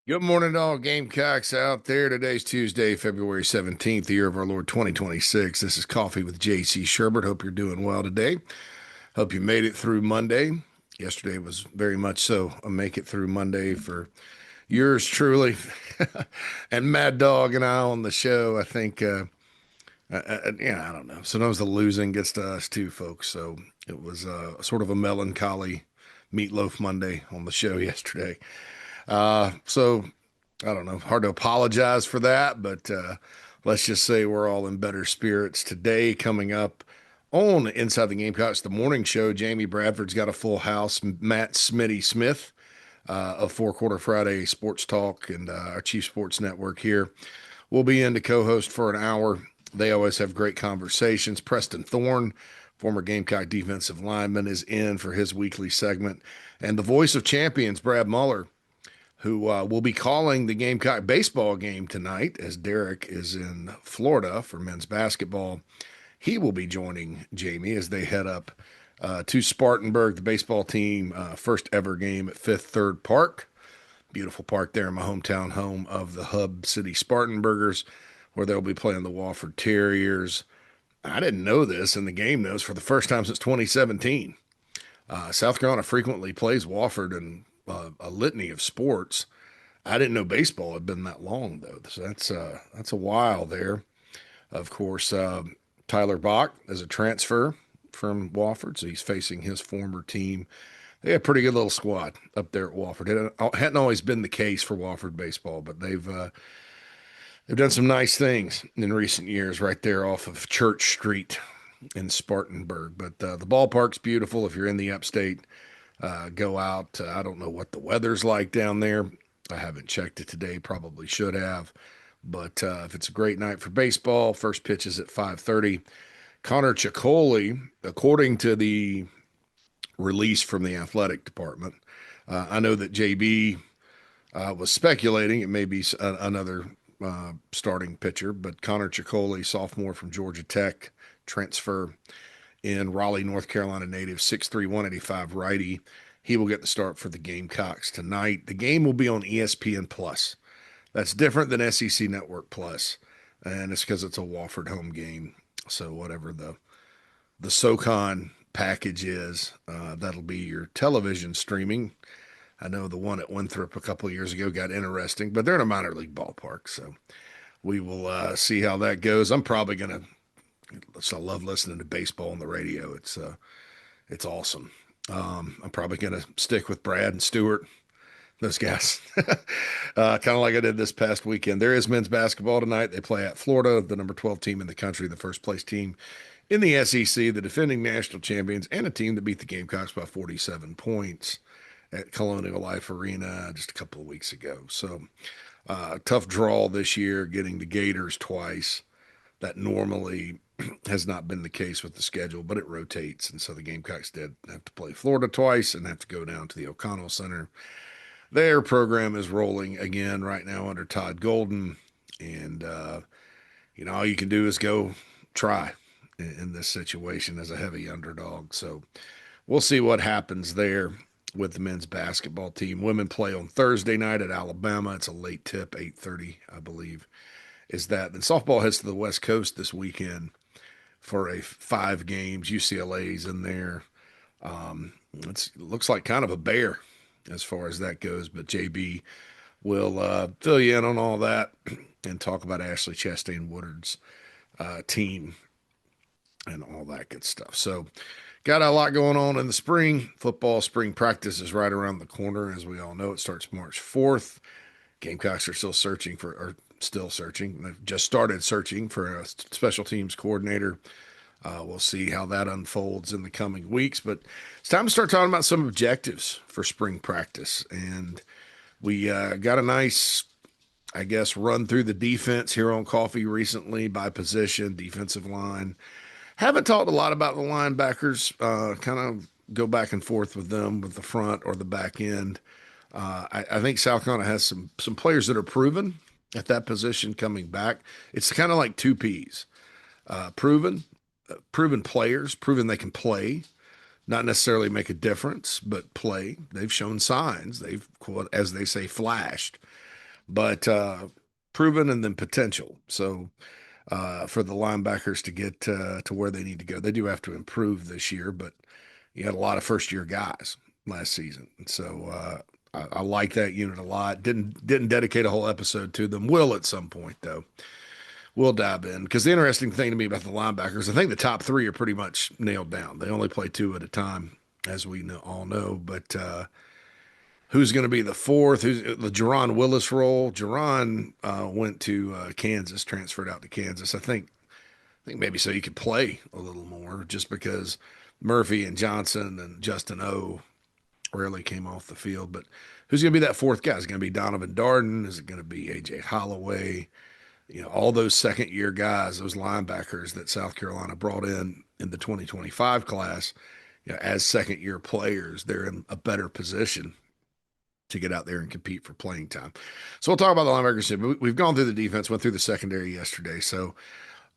Good morning to all Gamecocks out there. Today's Tuesday, February 17th, the year of our Lord 2026. This is Coffee with JC Shurburtt. Hope you're doing well today. Hope you made it through Monday. Yesterday was very much so a make it through Monday for yours truly. And Mad Dog and I on the show. I think, I don't know. Sometimes the losing gets to us too, folks. So it was sort of a melancholy meatloaf Monday on the show yesterday. So I don't know, hard to apologize for that, but let's just say we're all in better spirits today. Coming up on Inside the Gamecocks, the morning show, Jamie Bradford's got a full house. Matt Smitty Smith of Four Quarter Friday Sports Talk and our Chief Sports Network here will be in to co-host for an hour. They always have great conversations. Preston Thorne, former Gamecock defensive lineman, is in for his weekly segment. And the voice of champions, Brad Muller, who will be calling the Gamecock baseball game tonight as Derek is in Florida for men's basketball. He will be joining Jamie as they head up to Spartanburg, the baseball team, first ever game at Fifth Third Park. Beautiful park there in my hometown home of the Hub City Spartanburgers, where they'll be playing the Wofford Terriers. I didn't know this, and the game knows for the first time since 2017. South Carolina frequently plays Wofford in a litany of sports. I didn't know baseball had been that long though, so that's a while there. Of course, Tyler Bach is a transfer from Wofford, so he's facing his former team. They have a pretty good little squad up there at Wofford. It hadn't always been the case for Wofford baseball, but they've done some nice things in recent years right there off of Church Street in Spartanburg. But the ballpark's beautiful. If you're in the upstate, go out. I don't know what the weather's like down there. I haven't checked it today. Probably should have. But if it's a great night for baseball, first pitch is at 5:30. Connor Ciccoli, according to the release from the athletic department, I know that JB was speculating it may be another starting pitcher, but Connor Ciccoli, sophomore from Georgia Tech, transfer in Raleigh, North Carolina native, 6'3", 185 righty. He will get the start for the Gamecocks tonight. The game will be on ESPN Plus. That's different than SEC Network Plus, and it's because it's a Wofford home game. So whatever the SoCon package is, that'll be your television streaming. I know the one at Winthrop a couple of years ago got interesting, but they're in a minor league ballpark, so we will see how that goes. I'm probably gonna. I love listening to baseball on the radio. It's awesome. I'm probably gonna stick with Brad and Stewart, those guys, kind of like I did this past weekend. There is men's basketball tonight. They play at Florida, the number 12 team in the country, the first place team in the SEC, the defending national champions, and a team that beat the Gamecocks by 47 points at Colonial Life Arena just a couple of weeks ago. So tough draw this year, getting the Gators twice. That normally has not been the case with the schedule, but it rotates. And so the Gamecocks did have to play Florida twice and have to go down to the O'Connell Center. Their program is rolling again right now under Todd Golden. And, all you can do is go try in this situation as a heavy underdog. So we'll see what happens there with the men's basketball team. Women play on Thursday night at Alabama. It's a late tip, 8:30, I believe, is that. Then softball heads to the West Coast this weekend for a 5 games. UCLA's in there. It looks like kind of a bear as far as that goes, but JB will fill you in on all that and talk about Ashley Chastain Woodard's team and all that good stuff. So got a lot going on in the spring. Football spring practice is right around the corner. As we all know, it starts March 4th. Gamecocks are still searching. They've just started searching for a special teams coordinator. We'll see how that unfolds in the coming weeks, but it's time to start talking about some objectives for spring practice. And we got a nice, I guess, run through the defense here on Coffee recently by position, defensive line. Haven't talked a lot about the linebackers, kind of go back and forth with them with the front or the back end. I think South Carolina has some players that are proven at that position coming back. It's kind of like two P's. Proven players, proven they can play, not necessarily make a difference, but play. They've shown signs. They've, as they say, flashed. but proven and then potential. So for the linebackers to get to where they need to go, they do have to improve this year. But you had a lot of first year guys last season, and so I like that unit a lot. Didn't dedicate a whole episode to them. Will at some point though. We'll dive in because the interesting thing to me about the linebackers, I think the top three are pretty much nailed down. They only play two at a time, as we all know. But who's going to be the fourth? Who's the Jerron Willis role? Jerron went to Kansas, transferred out to Kansas. I think maybe so you could play a little more, just because Murphy and Johnson and Justin O rarely came off the field. But who's going to be that fourth guy? Is it going to be Donovan Darden? Is it going to be AJ Holloway? All those second year guys, those linebackers that South Carolina brought in the 2025 class, as second year players, they're in a better position to get out there and compete for playing time. So we'll talk about the linebackers. We've gone through the defense, went through the secondary yesterday. So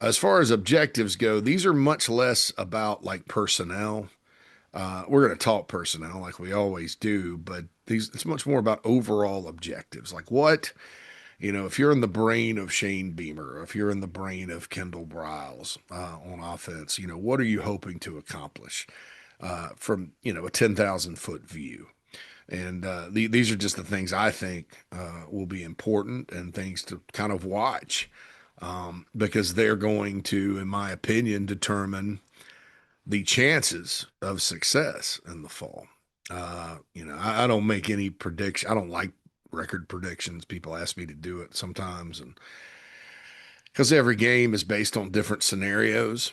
as far as objectives go, these are much less about like personnel. We're going to talk personnel like we always do, but it's much more about overall objectives. Like what, if you're in the brain of Shane Beamer, or if you're in the brain of Kendal Briles on offense, what are you hoping to accomplish from, a 10,000 foot view? And these are just the things I think will be important and things to kind of watch because they're going to, in my opinion, determine the chances of success in the fall. I don't make any prediction. I don't like record predictions. People ask me to do it sometimes, and because every game is based on different scenarios,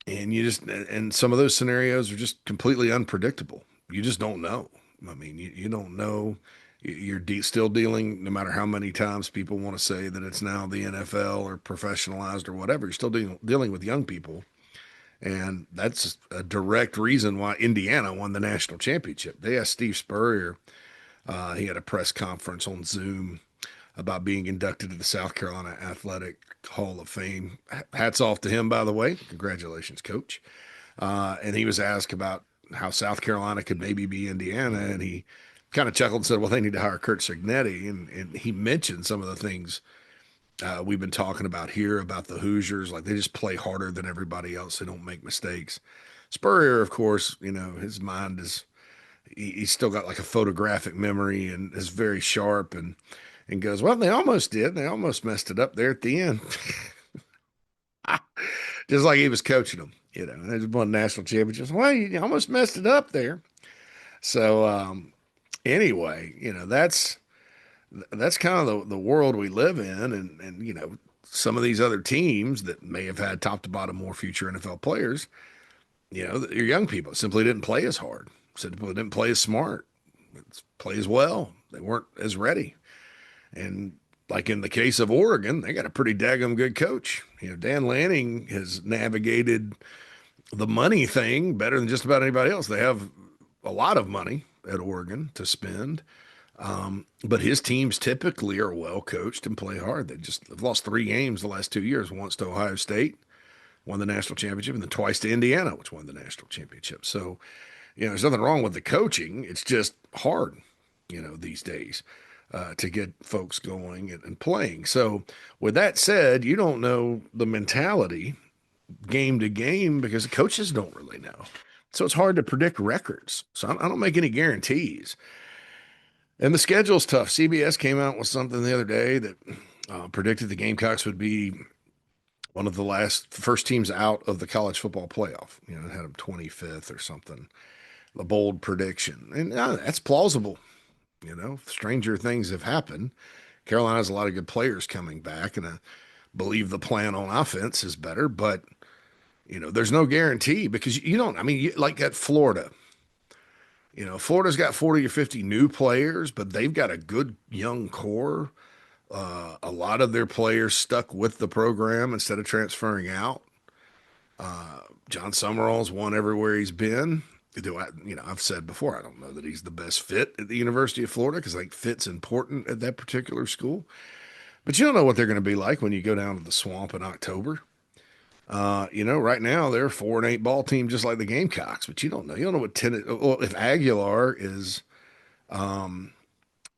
and some of those scenarios are just completely unpredictable. You just don't know. I mean, you don't know. You're still dealing, no matter how many times people want to say that it's now the NFL or professionalized or whatever, you're still dealing with young people. And that's a direct reason why Indiana won the national championship. They asked Steve Spurrier, he had a press conference on Zoom about being inducted to the South Carolina Athletic Hall of Fame. Hats off to him, by the way. Congratulations, coach. And he was asked about how South Carolina could maybe be Indiana, and he kind of chuckled and said, well, they need to hire Kurt Cignetti. And he mentioned some of the things we've been talking about here about the Hoosiers. Like they just play harder than everybody else. They don't make mistakes. Spurrier, of course, his mind is, he's still got like a photographic memory and is very sharp and goes, well, they almost did. They almost messed it up there at the end. Just like he was coaching them, they just won national championships. Well, you almost messed it up there. So, anyway, that's kind of the world we live in. And, some of these other teams that may have had top to bottom more future NFL players, your young people simply didn't play as hard, simply didn't play as smart, play as well. They weren't as ready. And like in the case of Oregon, they got a pretty daggum good coach. Dan Lanning has navigated the money thing better than just about anybody else. They have a lot of money at Oregon to spend. But his teams typically are well coached and play hard. They've lost 3 games the last 2 years, once to Ohio State, won the national championship, and then twice to Indiana, which won the national championship. So, there's nothing wrong with the coaching. It's just hard, these days to get folks going and playing. So with that said, you don't know the mentality game to game because the coaches don't really know. So it's hard to predict records. So I don't make any guarantees. And the schedule's tough. CBS came out with something the other day that predicted the Gamecocks would be one of the first teams out of the college football playoff. It had them 25th or something, a bold prediction. And that's plausible. Stranger things have happened. Carolina has a lot of good players coming back, and I believe the plan on offense is better, but there's no guarantee because you don't, like at Florida, Florida's got 40 or 50 new players, but they've got a good young core. A lot of their players stuck with the program instead of transferring out. John Summerall's won everywhere he's been. I've said before, I don't know that he's the best fit at the University of Florida because I think fit's important at that particular school. But you don't know what they're going to be like when you go down to the swamp in October. Right now they're a 4-8 ball team just like the Gamecocks, but you don't know. You don't know what if Aguilar is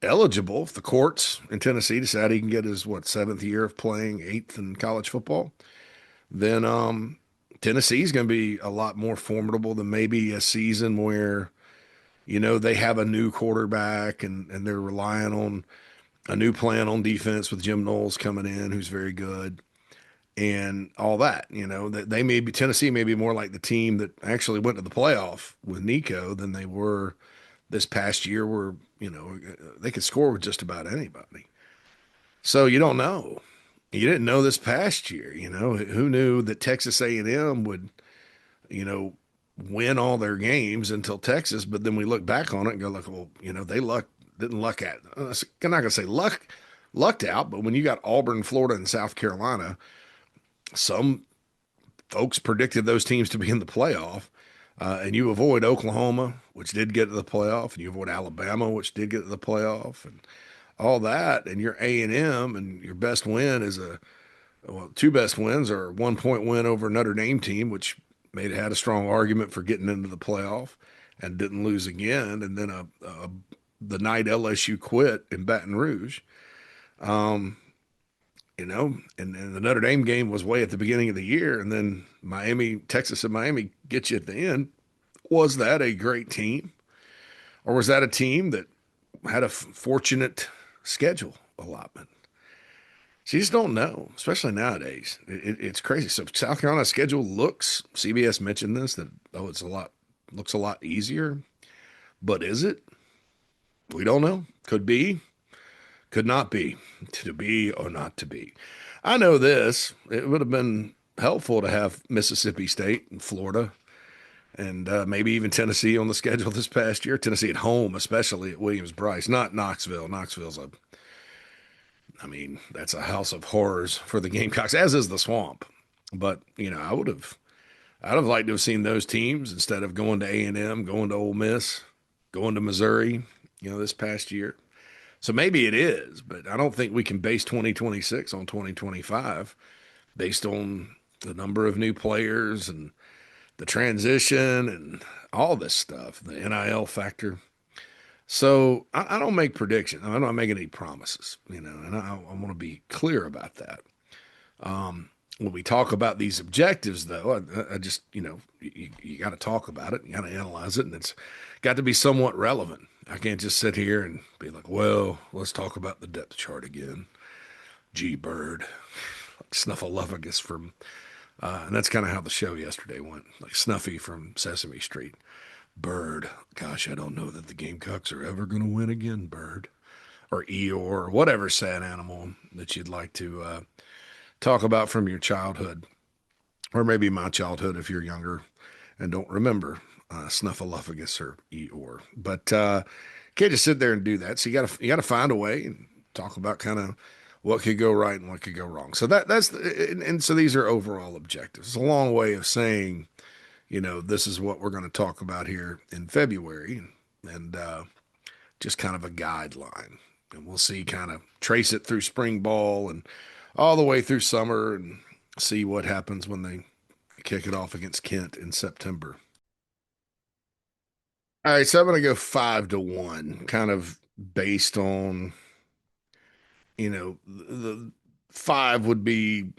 eligible if the courts in Tennessee decide he can get his what seventh year of playing, eighth in college football, then Tennessee's going to be a lot more formidable than maybe a season where they have a new quarterback and they're relying on a new plan on defense with Jim Knowles coming in, who's very good, and all that. That they may be Tennessee may be more like the team that actually went to the playoff with Nico than they were this past year, where they could score with just about anybody. So you don't know. You didn't know this past year. Who knew that Texas A&M would you know win all their games until Texas, but then we look back on it and go like, well, they didn't luck at. I'm not gonna say lucked out, but when you got Auburn, Florida, and South Carolina, some folks predicted those teams to be in the playoff, and you avoid Oklahoma, which did get to the playoff, and you avoid Alabama, which did get to the playoff, and all that, and you're A&M, and your best win is two best wins are a 1 point win over a Notre Dame team, which had a strong argument for getting into the playoff and didn't lose again, and then the night LSU quit in Baton Rouge. And the Notre Dame game was way at the beginning of the year, and then Texas and Miami get you at the end. Was that a great team, or was that a team that had a fortunate schedule allotment? So you just don't know, especially nowadays. It's crazy. So South Carolina's schedule CBS mentioned this, that looks a lot easier, but is it? We don't know. Could be. Could not be, to be or not to be. I know this. It would have been helpful to have Mississippi State and Florida and maybe even Tennessee on the schedule this past year. Tennessee at home, especially at Williams-Brice, not Knoxville. That's a house of horrors for the Gamecocks, as is the Swamp. But I'd have liked to have seen those teams instead of going to A&M, going to Ole Miss, going to Missouri, this past year. So maybe it is, but I don't think we can base 2026 on 2025 based on the number of new players and the transition and all this stuff, the NIL factor. So I don't make predictions. I'm not making any promises, and I want to be clear about that. When we talk about these objectives, though, I just, you got to talk about it. You got to analyze it, and it's got to be somewhat relevant. I can't just sit here and be like, well, let's talk about the depth chart again. G Bird, like Snuffleupagus from, and that's kind of how the show yesterday went, like Snuffy from Sesame Street. Bird, gosh, I don't know that the Gamecocks are ever going to win again, Bird. Or Eeyore, or whatever sad animal that you'd like to talk about from your childhood. Or maybe my childhood if you're younger and don't remember Snuffleupagus or Eeyore. But can't just sit there and do that. So you gotta find a way and talk about kind of what could go right and what could go wrong. So so these are overall objectives. It's a long way of saying, this is what we're going to talk about here in February, and just kind of a guideline. And we'll see, kind of trace it through spring ball and all the way through summer and see what happens when they kick it off against Kent in September. All right, so I'm going to go 5-1, kind of based on, the five would be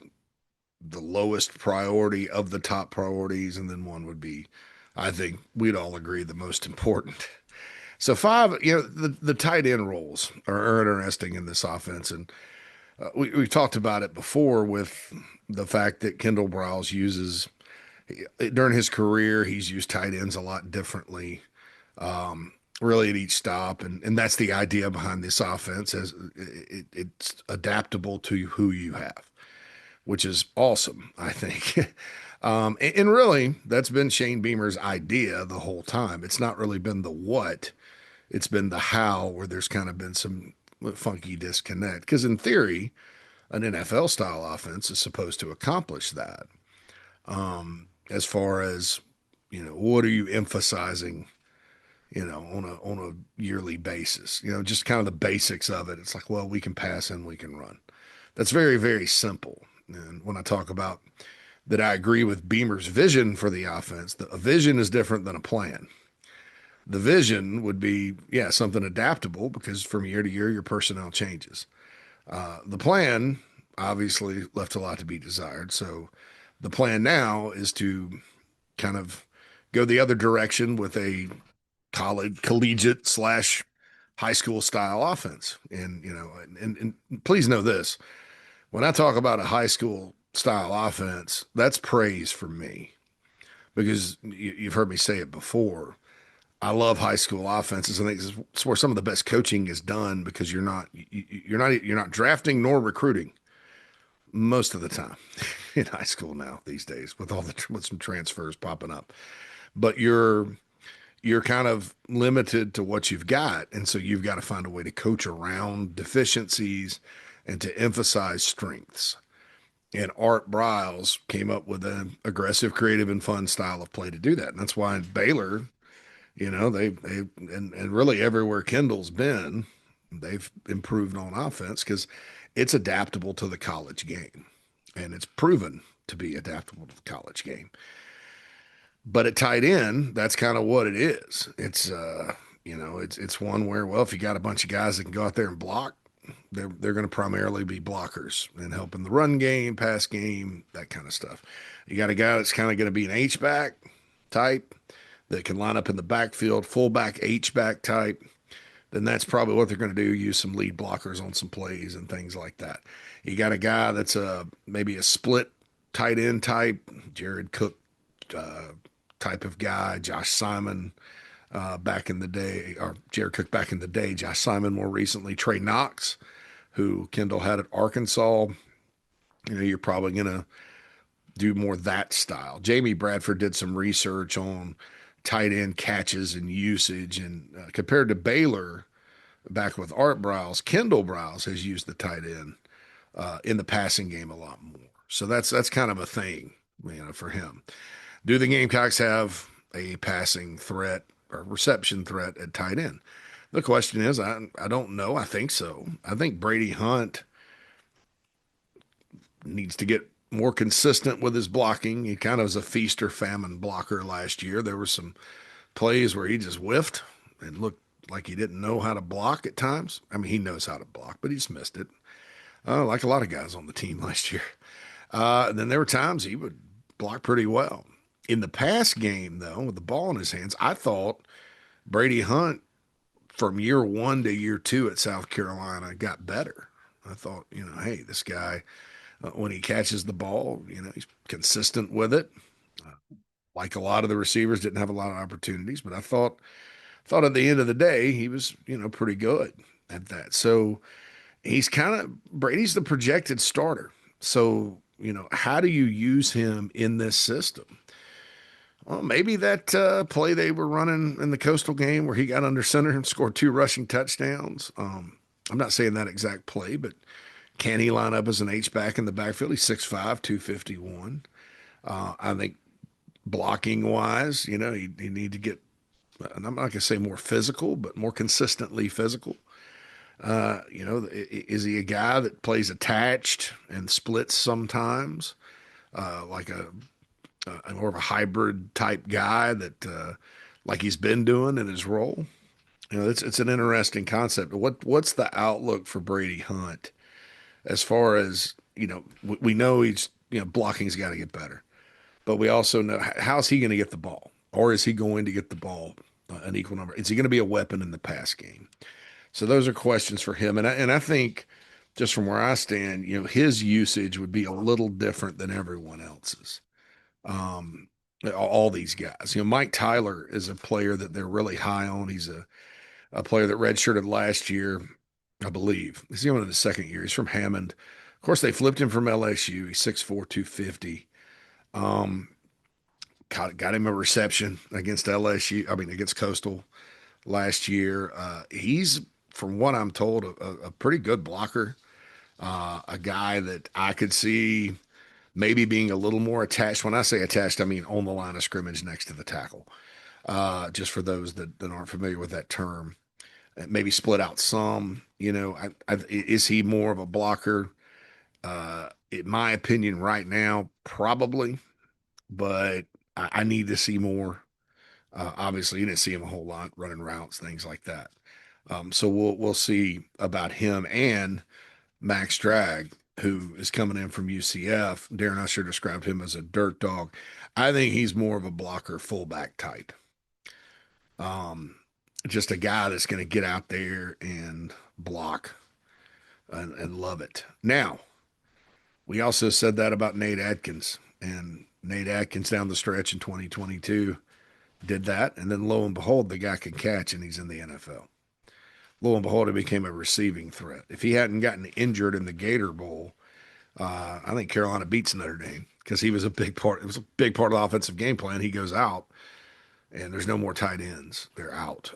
the lowest priority of the top priorities, and then one would be, I think we'd all agree, the most important. So five, the tight end roles are interesting in this offense, and we've talked about it before with the fact that Kendal Briles during his career, he's used tight ends a lot differently, really at each stop, and that's the idea behind this offense, as it's adaptable to who you have, which is awesome, I think. And really, that's been Shane Beamer's idea the whole time. It's not really been the what, it's been the how, where there's kind of been some funky disconnect. Because in theory, an NFL style offense is supposed to accomplish that. As far as, what are you emphasizing, on a yearly basis, just kind of the basics of it. It's like, well, we can pass and we can run. That's very, very simple. And when I talk about that, I agree with Beamer's vision for the offense. A vision is different than a plan. The vision would be, yeah, something adaptable because from year to year, your personnel changes. The plan obviously left a lot to be desired. So the plan now is to kind of go the other direction with a collegiate slash high school style offense. And, and please know this, when I talk about a high school style offense, that's praise for me because you've heard me say it before. I love high school offenses. I think it's where some of the best coaching is done because you're not drafting nor recruiting most of the time in high school now these days with with some transfers popping up. But you're kind of limited to what you've got, and so you've got to find a way to coach around deficiencies and to emphasize strengths. And Art Briles came up with an aggressive, creative, and fun style of play to do that. And that's why in Baylor, and really everywhere Kendall's been, they've improved on offense because it's adaptable to the college game. And it's proven to be adaptable to the college game. But at tight end, that's kind of what it is. It's one where, well, if you got a bunch of guys that can go out there and block, they're going to primarily be blockers and helping the run game, pass game, that kind of stuff. You got a guy that's kind of going to be an H back type that can line up in the backfield, fullback H back type. Then that's probably what they're going to do. Use some lead blockers on some plays and things like that. You got a guy that's maybe a split tight end type, Jared Cook uh, type of guy, Josh Simon back in the day, or Jared Cook back in the day, Josh Simon more recently, Trey Knox, who Kendall had at Arkansas. You're probably going to do more that style. Jamie Bradford did some research on tight end catches and usage, and compared to Baylor back with Art Briles, Kendal Briles has used the tight end in the passing game a lot more. So that's kind of a thing, for him. Do the Gamecocks have a passing threat or reception threat at tight end? The question is, I don't know. I think so. I think Brady Hunt needs to get more consistent with his blocking. He kind of was a feast or famine blocker last year. There were some plays where he just whiffed and looked like he didn't know how to block at times. I mean, he knows how to block, but he just missed it, like a lot of guys on the team last year. And then there were times he would block pretty well. In the pass game, though, with the ball in his hands, I thought Brady Hunt from year one to year two at South Carolina got better. I thought, hey, this guy, when he catches the ball, he's consistent with it. Like a lot of the receivers, didn't have a lot of opportunities, but I thought at the end of the day, he was, pretty good at that. So Brady's the projected starter. So, how do you use him in this system? Well, maybe that play they were running in the Coastal game where he got under center and scored two rushing touchdowns. I'm not saying that exact play, but can he line up as an H-back in the backfield? He's 6'5", 251. I think blocking wise, you need to get, and I'm not going to say more physical, but more consistently physical. Is he a guy that plays attached and splits sometimes, like a more of a hybrid type guy that, like he's been doing in his role? It's an interesting concept. But what's the outlook for Brady Hunt as far as we know he's blocking's got to get better, but we also know how's he going to get the ball, or is he going to get the ball an equal number? Is he going to be a weapon in the pass game? So those are questions for him, and I think just from where I stand, his usage would be a little different than everyone else's. Um, all these guys, Mike Tyler is a player that they're really high on. He's a player that redshirted last year, I believe. He's going in his second year. He's from Hammond. Of course, they flipped him from LSU. He's 6'4", 250. Um, got him a reception against LSU. I mean, against Coastal last year. He's, from what I'm told, a pretty good blocker. A guy that I could see maybe being a little more attached. When I say attached, I mean on the line of scrimmage next to the tackle. Just for those that aren't familiar with that term, maybe split out some. Is he more of a blocker? In my opinion, right now, probably, but I need to see more. Obviously, you didn't see him a whole lot running routes, things like that. So we'll see about him and Max Drag, who is coming in from UCF. Darren Usher described him as a dirt dog. I think he's more of a blocker fullback type. Um, just a guy that's going to get out there and block and love it. Now, we also said that about Nate Atkins, and Nate Atkins down the stretch in 2022 did that, and then lo and behold, the guy can catch, and he's in the NFL. Lo and behold, he became a receiving threat. If he hadn't gotten injured in the Gator Bowl, I think Carolina beats Notre Dame because he was a big part. It was a big part of the offensive game plan. He goes out, and there's no more tight ends. They're out.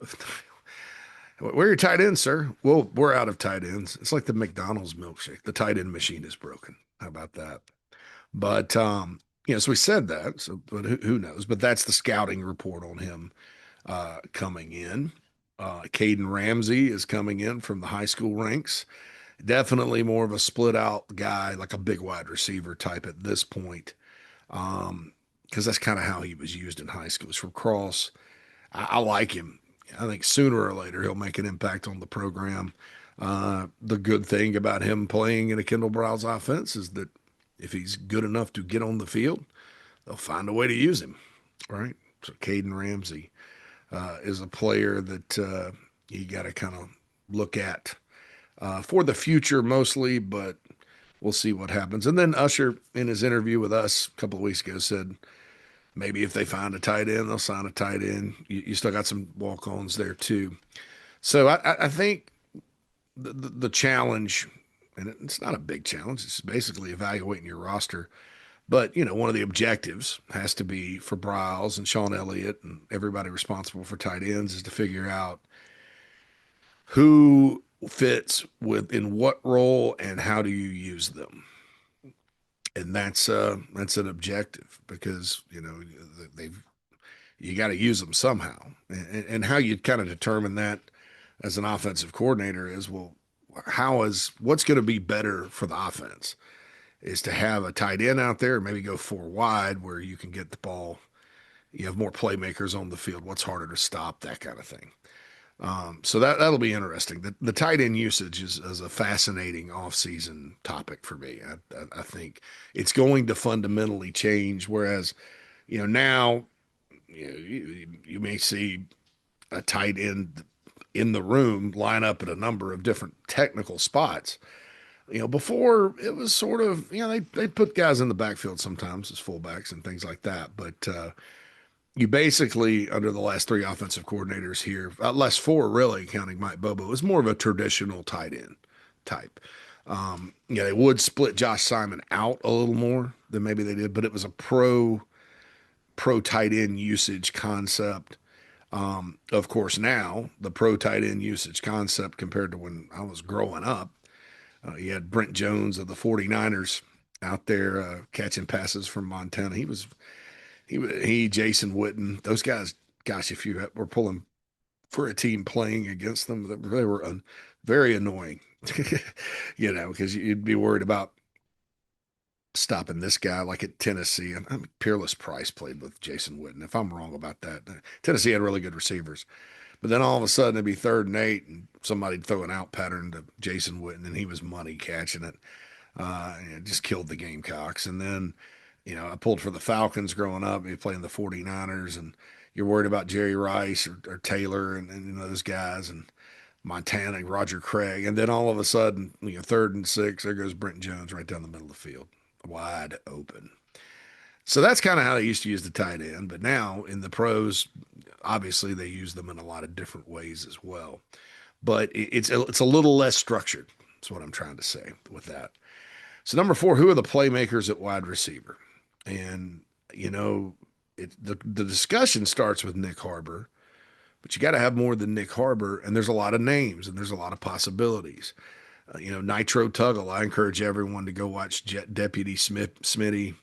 Where are your tight ends, sir? Well, we're out of tight ends. It's like the McDonald's milkshake. The tight end machine is broken. How about that? But so we said that. So, but who knows? But that's the scouting report on him coming in. Caden Ramsey is coming in from the high school ranks. Definitely more of a split out guy, like a big wide receiver type at this point. Because that's kind of how he was used in high school. He's from Cross. I like him. I think sooner or later he'll make an impact on the program. The good thing about him playing in a Kendal Briles offense is that if he's good enough to get on the field, they'll find a way to use him, right? So Caden Ramsey is a player that you got to kind of look at for the future mostly, but we'll see what happens. And then Usher, in his interview with us a couple of weeks ago, said maybe if they find a tight end, they'll sign a tight end. You still got some walk-ons there too. So I think the challenge, and it's not a big challenge, it's basically evaluating your roster. But, one of the objectives has to be for Briles and Sean Elliott and everybody responsible for tight ends is to figure out who fits in what role and how do you use them. And that's an objective because, you got to use them somehow. And how you kind of determine that as an offensive coordinator is, well, what's going to be better for the offense is to have a tight end out there, maybe go four wide where you can get the ball. You have more playmakers on the field. What's harder to stop, that kind of thing. So that'll be interesting. The tight end usage is a fascinating offseason topic for me. I think it's going to fundamentally change. Whereas, now you may see a tight end in the room line up at a number of different technical spots. Before it was sort of, they put guys in the backfield sometimes as fullbacks and things like that. But you basically, under the last three offensive coordinators here, last four really, counting Mike Bobo, is more of a traditional tight end type. They would split Josh Simon out a little more than maybe they did, but it was a pro tight end usage concept. Of course, now the pro tight end usage concept compared to when I was growing up, you had Brent Jones of the 49ers out there catching passes from Montana. He, Jason Witten, those guys, gosh, if you were pulling for a team playing against them, they were very annoying, because you'd be worried about stopping this guy like at Tennessee. And Peerless Price played with Jason Witten. If I'm wrong about that, Tennessee had really good receivers. But then all of a sudden it'd be 3rd and 8 and somebody'd throw an out pattern to Jason Witten and he was money catching it. And it just killed the Gamecocks. And then, I pulled for the Falcons growing up, playing the 49ers, and you're worried about Jerry Rice or Taylor and those guys and Montana, Roger Craig. And then all of a sudden, 3rd and 6, there goes Brent Jones right down the middle of the field, wide open. So that's kind of how they used to use the tight end. But now in the pros, obviously they use them in a lot of different ways as well. But it's a little less structured. That's what I'm trying to say with that. So number 4, who are the playmakers at wide receiver? And, the discussion starts with Nick Harbor, but you got to have more than Nick Harbor. And there's a lot of names and there's a lot of possibilities. Nitro Tuggle. I encourage everyone to go watch Deputy Smitty,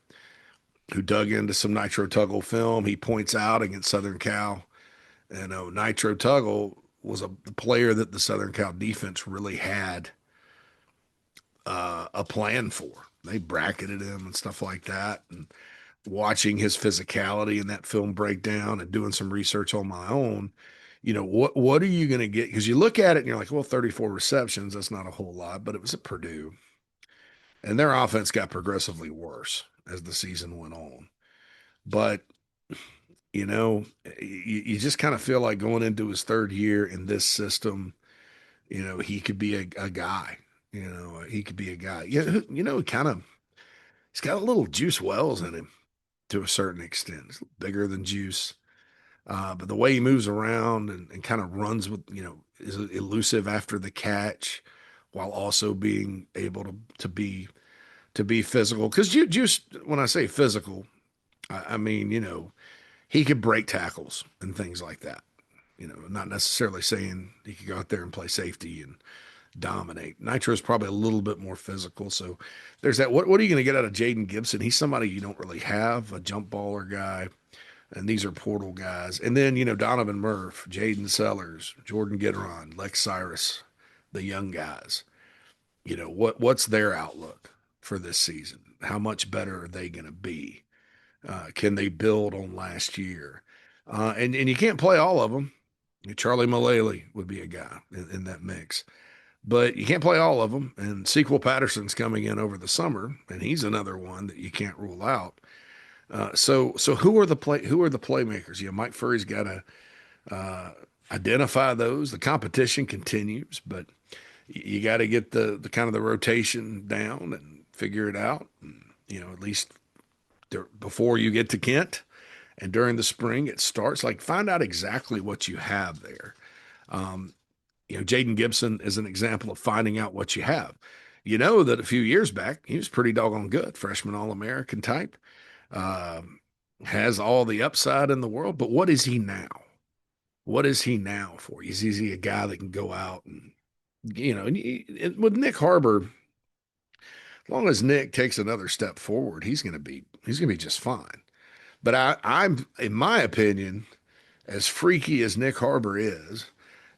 who dug into some Nitro Tuggle film. He points out against Southern Cal, Nitro Tuggle was a player that the Southern Cal defense really had a plan for. They bracketed him and stuff like that. And watching his physicality in that film breakdown and doing some research on my own, what are you going to get? Because you look at it and you're like, well, 34 receptions, that's not a whole lot, but it was at Purdue, and their offense got progressively worse as the season went on. But you just kind of feel like going into his third year in this system, he could be a guy. He could be a guy. Kind of, he's got a little Juice Wells in him to a certain extent. He's bigger than Juice. But the way he moves around and kind of runs with, is elusive after the catch while also being able to be physical. Because Juice, when I say physical, I mean, he could break tackles and things like that. Not necessarily saying he could go out there and play safety and dominate. Nitro is probably a little bit more physical. So there's that. What are you going to get out of Jaden Gibson? He's somebody you don't really have, a jump baller guy. And these are portal guys. And then, Donovan Murph, Jaden Sellers, Jordan Gidron, Lex Cyrus, the young guys. What's their outlook for this season? How much better are they going to be? Can they build on last year? And you can't play all of them. Charlie Mullally would be a guy in that mix, but you can't play all of them. And Sequel Patterson's coming in over the summer, and he's another one that you can't rule out. So who are the playmakers? Mike Furry's got to identify those. The competition continues, but you got to get the kind of the rotation down and figure it out. And, at least before you get to Kent and during the spring, it starts like find out exactly what you have there. Jaden Gibson is an example of finding out what you have. That a few years back, he was pretty doggone good, freshman All-American type. Has all the upside in the world, but what is he now? What is he now for? Is he a guy that can go out and, with Nick Harbor, as long as Nick takes another step forward, he's going to be just fine. But I'm, in my opinion, as freaky as Nick Harbor is,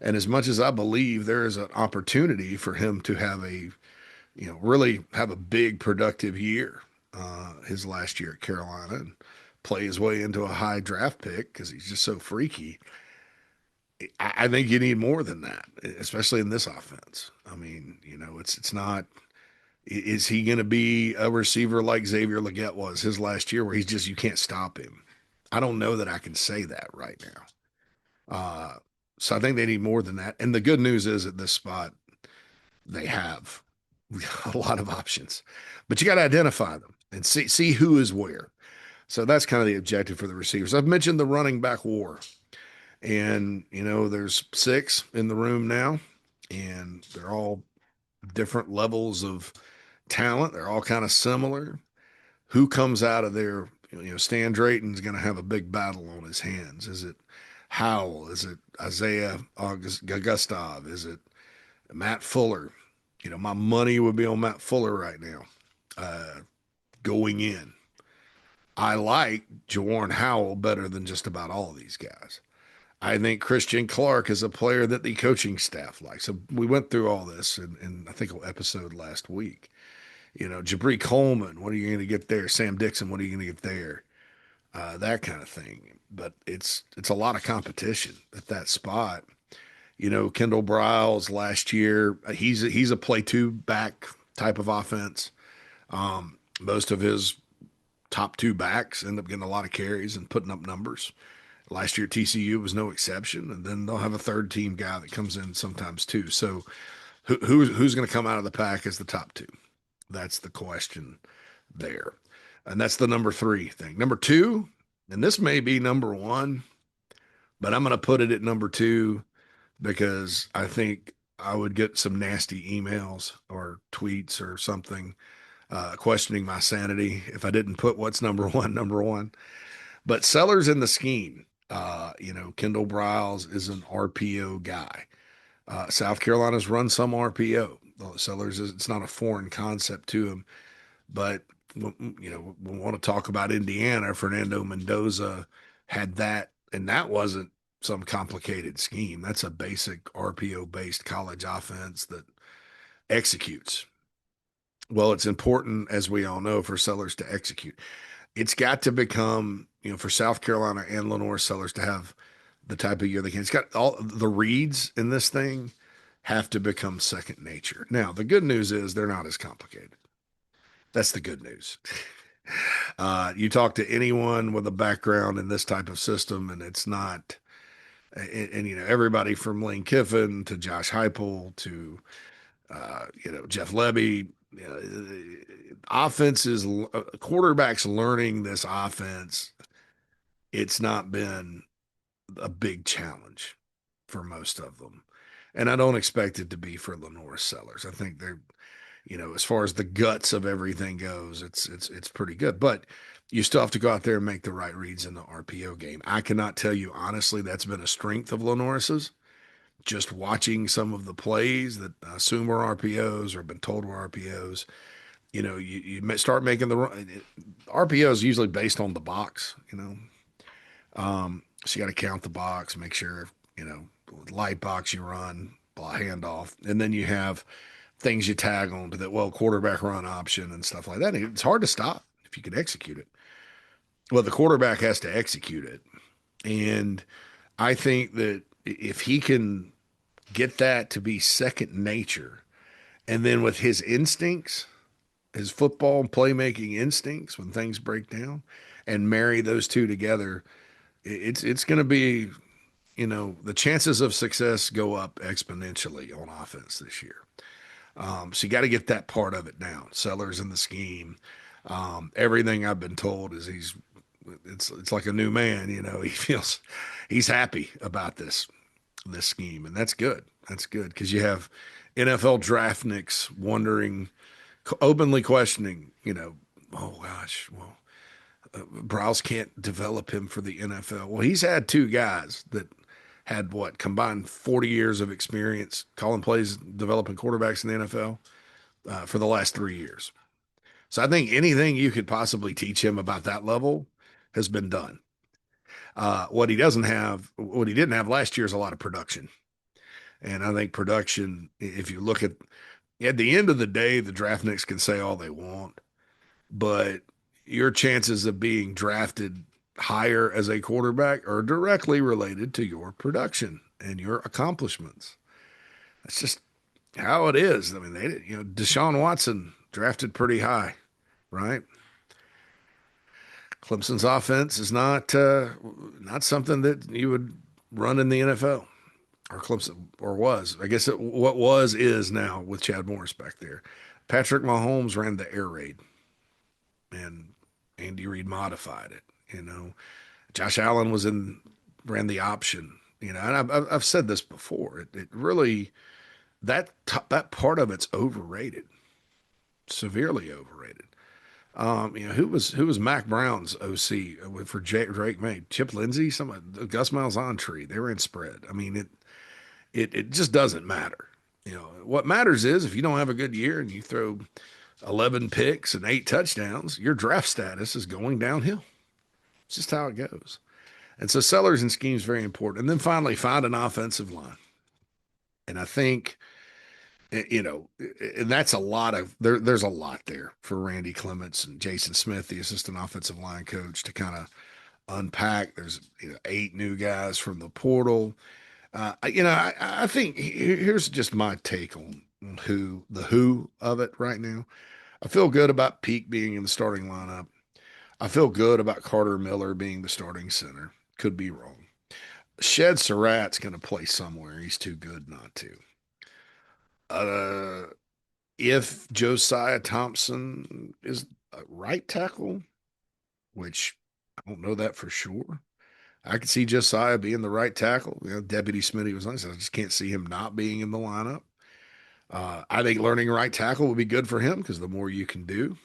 and as much as I believe there is an opportunity for him to have really have a big productive year, his last year at Carolina, and play his way into a high draft pick because he's just so freaky. I think you need more than that, especially in this offense. I mean, it's not. Is he going to be a receiver like Xavier Legette was his last year, where you can't stop him? I don't know that I can say that right now. So I think they need more than that. And the good news is at this spot, they have a lot of options, but you got to identify them and see who is where. So that's kind of the objective for the receivers. I've mentioned the running back war, and there's 6 in the room now, and they're all different levels of talent. They're all kind of similar. Who comes out of there? Stan Drayton's going to have a big battle on his hands. Is it Howell? Is it Isaiah Gustav? Is it Matt Fuller? My money would be on Matt Fuller right now, going in. I like Jawarn Howell better than just about all of these guys. I think Christian Clark is a player that the coaching staff likes. So we went through all this in I think an episode last week. Jabri Coleman, what are you going to get there? Sam Dixon, what are you going to get there? That kind of thing. But it's a lot of competition at that spot. Kendal Briles last year, he's a play 2 back type of offense. Most of his top 2 backs end up getting a lot of carries and putting up numbers. Last year, TCU was no exception, and then they'll have a third team guy that comes in sometimes too. So, who's going to come out of the pack as the top 2? That's the question there, and that's the number 3 thing. Number 2, and this may be number 1, but I'm going to put it at number 2 because I think I would get some nasty emails or tweets or something questioning my sanity if I didn't put what's number 1. But Sellers in the scheme. Kendal Briles is an RPO guy. South Carolina's run some RPO. Sellers it's not a foreign concept to him, but we want to talk about Indiana. Fernando Mendoza had that, and that wasn't some complicated scheme. That's a basic RPO based college offense that executes. Well, it's important, as we all know, for Sellers to execute. it's got to become, for South Carolina and LaNorris Sellers to have the type of year they can. It's got all the reads in this thing have to become second nature. Now, the good news is they're not as complicated. That's the good news. You talk to anyone with a background in this type of system, and it's not, everybody from Lane Kiffin to Josh Heupel to Jeff Lebby. Offenses, quarterbacks learning this offense. It's not been a big challenge for most of them, and I don't expect it to be for LaNorris Sellers. I think they're, as far as the guts of everything goes, it's pretty good. But you still have to go out there and make the right reads in the RPO game. I cannot tell you honestly that's been a strength of LaNorris's. Just watching some of the plays that I assume were RPOs or have been told were RPOs, you start making the RPOs usually based on the box. So you got to count the box, make sure, light box you run, handoff, and then you have things you tag on to that, quarterback run option and stuff like that. It's hard to stop if you can execute it. Well, the quarterback has to execute it. And I think that if he can get that to be second nature, and then with his instincts, his football and playmaking instincts, when things break down, and marry those two together, it's going to be, the chances of success go up exponentially on offense this year. So you got to get that part of it down. Sellers in the scheme. Everything I've been told is it's like a new man. He's happy about this scheme, and that's good. That's good because you have NFL draftniks wondering, openly questioning. Oh gosh, Briles can't develop him for the NFL. Well, he's had two guys that had combined 40 years of experience calling plays, developing quarterbacks in the NFL for the last 3 years. So I think anything you could possibly teach him about that level has been done. What he didn't have last year is a lot of production. And I think production, if you look at the end of the day, the draftniks can say all they want, but your chances of being drafted higher as a quarterback are directly related to your production and your accomplishments. That's just how it is. I mean, Deshaun Watson drafted pretty high, right? Clemson's offense is not something that you would run in the NFL, or Clemson, or was. I guess what is now with Chad Morris back there. Patrick Mahomes ran the air raid, and Andy Reid modified it. Josh Allen ran the option. And I've said this before. It really, that part of it's overrated, severely overrated. Who was Mac Brown's OC for Drake May? Chip Lindsey, Gus Malzahn. They were in spread. I mean, it just doesn't matter. What matters is if you don't have a good year and you throw 11 picks and 8 touchdowns, your draft status is going downhill. It's just how it goes. And so Sellers and scheme is very important. And then finally, find an offensive line. And I think, and that's a lot there's a lot there for Randy Clements and Jason Smith, the assistant offensive line coach, to kind of unpack. There's 8 new guys from the portal. I think here's just my take on the who of it right now. I feel good about Peak being in the starting lineup. I feel good about Carter Miller being the starting center. Could be wrong. Shed Surratt's going to play somewhere. He's too good not to. If Josiah Thompson is a right tackle, which I don't know that for sure, I could see Josiah being the right tackle. Deputy Smitty was nice. I just can't see him not being in the lineup. I think learning right tackle would be good for him because the more you can do,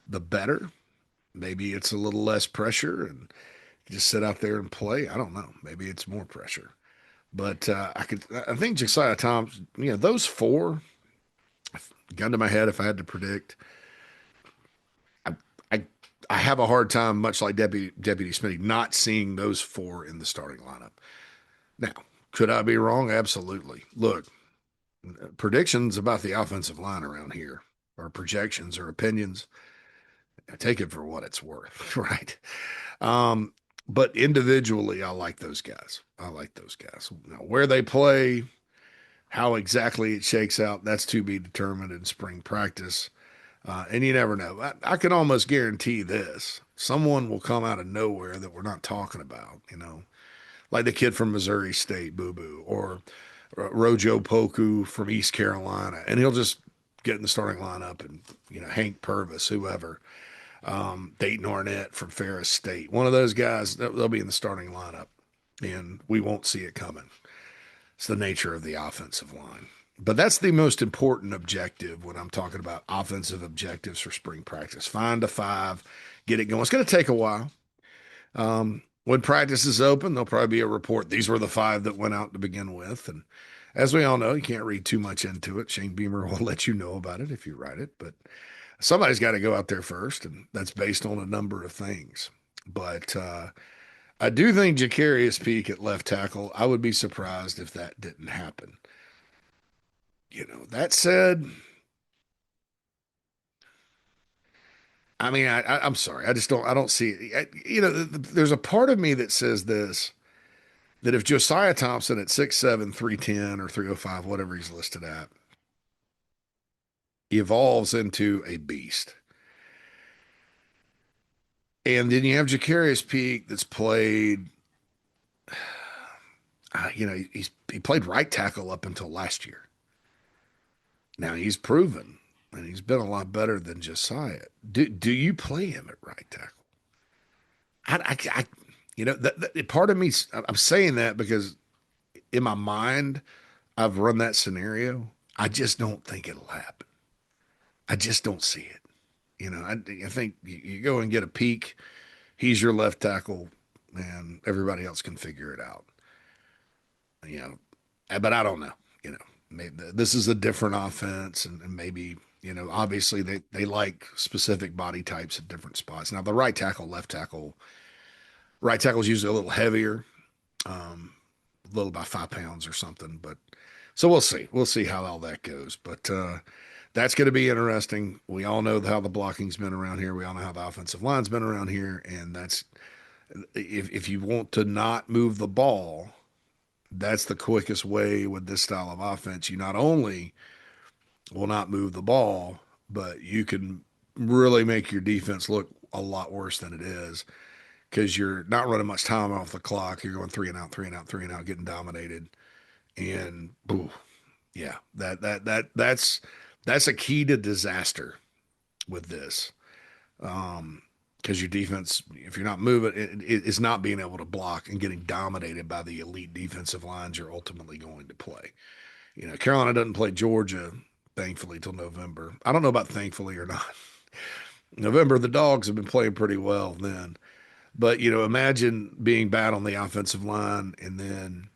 the better. Maybe it's a little less pressure and just sit out there and play. I don't know. Maybe it's more pressure. But I think Josiah Thompson, those 4, gun to my head if I had to predict. I have a hard time, much like Deputy Smitty, not seeing those 4 in the starting lineup. Now, could I be wrong? Absolutely. Look, predictions about the offensive line around here, or projections or opinions, Take it for what it's worth, right? Um, but individually, I like those guys. I like those guys. Now, where they play, how exactly it shakes out, that's to be determined in spring practice. And you never know. I can almost guarantee this. Someone will come out of nowhere that we're not talking about, like the kid from Missouri State, Boo Boo, or Rojo Poku from East Carolina, and he'll just get in the starting lineup, and Hank Purvis, whoever, Dayton Arnett from Ferris State, one of those guys, they'll be in the starting lineup, and we won't see it coming. It's the nature of the offensive line. But that's the most important objective when I'm talking about offensive objectives for spring practice. Find a five, get it going. It's going to take a while. When practice is open, there'll probably be a report. These were the five that went out to begin with. And as we all know, you can't read too much into it. Shane Beamer will let you know about it if you write it. But somebody's got to go out there first, and that's based on a number of things. But I do think Jacarius Peak at left tackle, I would be surprised if that didn't happen. That said, I mean, I'm sorry. I don't see it. There's a part of me that says this, that if Josiah Thompson at 6'7", 310 or 305, whatever he's listed at, evolves into a beast. And then you have Jacarius Peak that's played, he played right tackle up until last year. Now he's proven, and he's been a lot better than Josiah. Do you play him at right tackle? Part of me, I'm saying that because in my mind, I've run that scenario. I just don't think it'll happen. I just don't see it. I think you go and get a Peak. He's your left tackle, and everybody else can figure it out. But I don't know. Maybe this is a different offense, and maybe obviously they like specific body types at different spots. Now the right tackle, left tackle. Right tackle is usually a little heavier, a little about 5 pounds or something. But so we'll see. We'll see how all that goes. But that's going to be interesting. We all know how the blocking's been around here. We all know how the offensive line's been around here. And that's if you want to not move the ball, that's the quickest way with this style of offense. You not only will not move the ball, but you can really make your defense look a lot worse than it is, because you're not running much time off the clock. You're going 3 and out, 3 and out, 3 and out, getting dominated. And boo, yeah, that's a key to disaster with this. Because your defense, if you're not moving, it's not being able to block and getting dominated by the elite defensive lines you're ultimately going to play. Carolina doesn't play Georgia, thankfully, till November. I don't know about thankfully or not. November, the Dogs have been playing pretty well then. But, imagine being bad on the offensive line and then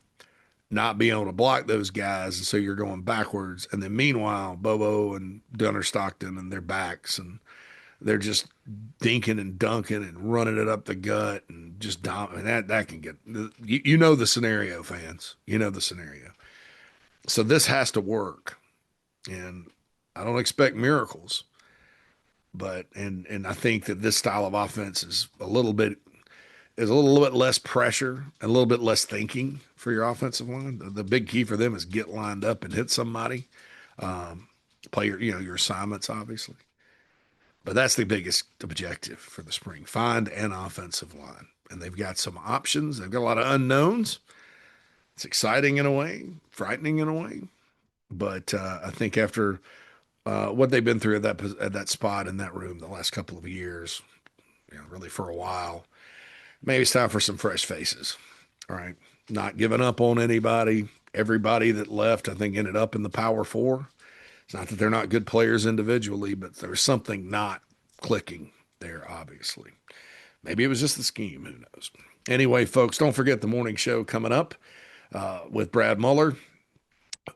not being able to block those guys. And so you're going backwards. And then meanwhile, Bobo and Gunner Stockton and their backs, and they're just dinking and dunking and running it up the gut and just dominate. That can get, the scenario, fans. The scenario. So this has to work. And I don't expect miracles. But and I think that this style of offense is a little bit less pressure and a little bit less thinking for your offensive line. The big key for them is get lined up and hit somebody. Play your assignments, obviously. But that's the biggest objective for the spring. Find an offensive line. And they've got some options. They've got a lot of unknowns. It's exciting in a way, frightening in a way. But I think after what they've been through at that spot in that room the last couple of years, really for a while, maybe it's time for some fresh faces. All right. Not giving up on anybody. Everybody that left, I think, ended up in the Power Four. It's not that they're not good players individually, but there's something not clicking there, obviously. Maybe it was just the scheme. Who knows? Anyway, folks, don't forget the morning show coming up with Brad Muller,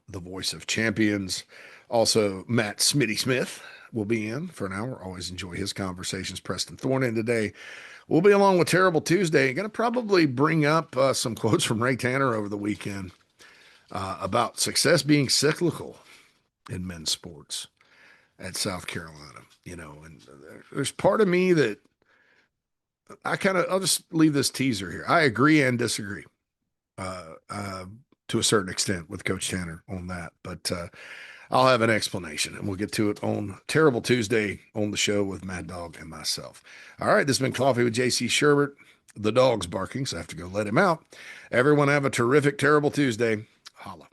the voice of champions. Also, Matt Smitty Smith will be in for an hour. Always enjoy his conversations. Preston Thorne in today. We'll be along with Terrible Tuesday. Going to probably bring up some quotes from Ray Tanner over the weekend about success being cyclical in men's sports. at South Carolina, and there's part of me that I'll just leave this teaser here. I agree and disagree to a certain extent with Coach Tanner on that, but I'll have an explanation, and we'll get to it on Terrible Tuesday on the show with Mad Dog and myself. All right, this has been Coffee with JC Shurburtt. The dog's barking, so I have to go let him out. Everyone have a terrific, Terrible Tuesday. Holla.